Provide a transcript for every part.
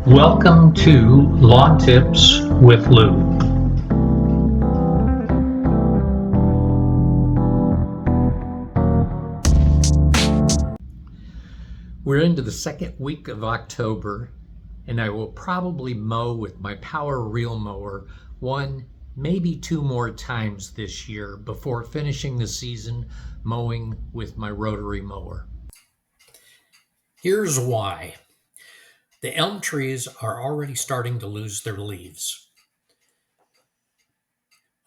Welcome to Lawn Tips with Lou. We're into the second week of October, and I will probably mow with my power reel mower one, maybe two more times this year before finishing the season mowing with my rotary mower. Here's why. The elm trees are already starting to lose their leaves.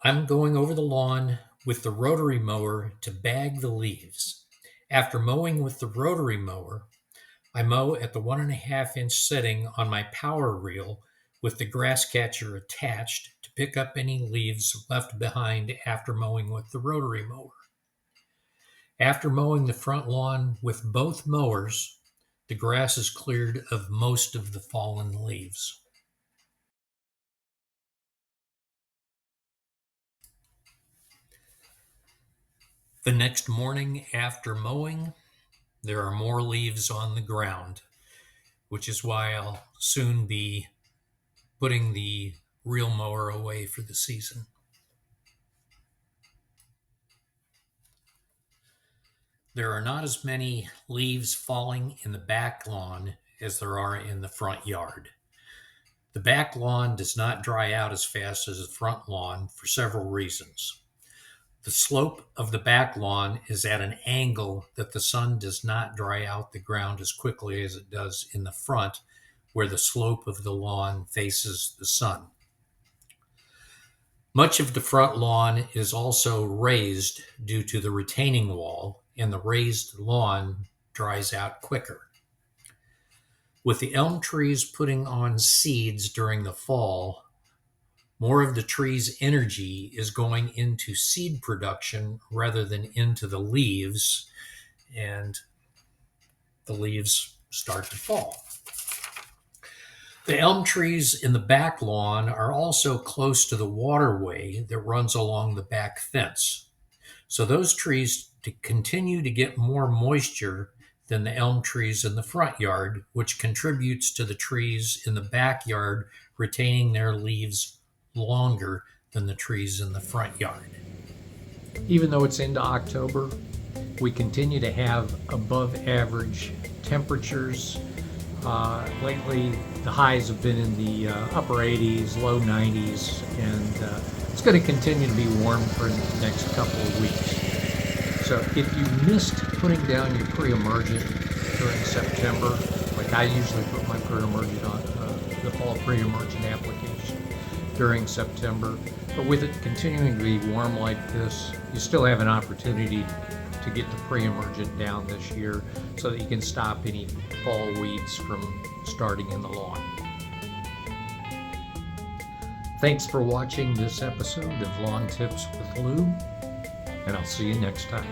I'm going over the lawn with the rotary mower to bag the leaves. After mowing with the rotary mower, I mow at the 1.5-inch setting on my power reel with the grass catcher attached to pick up any leaves left behind after mowing with the rotary mower. After mowing the front lawn with both mowers, the grass is cleared of most of the fallen leaves. The next morning after mowing, there are more leaves on the ground, which is why I'll soon be putting the reel mower away for the season. There are not as many leaves falling in the back lawn as there are in the front yard. The back lawn does not dry out as fast as the front lawn for several reasons. The slope of the back lawn is at an angle that the sun does not dry out the ground as quickly as it does in the front, where the slope of the lawn faces the sun. Much of the front lawn is also raised due to the retaining wall, and the raised lawn dries out quicker. With the elm trees putting on seeds during the fall, more of the tree's energy is going into seed production rather than into the leaves, and the leaves start to fall. The elm trees in the back lawn are also close to the waterway that runs along the back fence. So those trees continue to get more moisture than the elm trees in the front yard, which contributes to the trees in the backyard retaining their leaves longer than the trees in the front yard. Even though it's into October, we continue to have above average temperatures. Lately, the highs have been in the upper 80s, low 90s, and it's going to continue to be warm for the next couple of weeks. So if you missed putting down your pre-emergent during September, like I usually put my pre-emergent on, the fall pre-emergent application during September, but with it continuing to be warm like this, you still have an opportunity to get the pre-emergent down this year so that you can stop any fall weeds from starting in the lawn. Thanks for watching this episode of Lawn Tips with Lou, and I'll see you next time.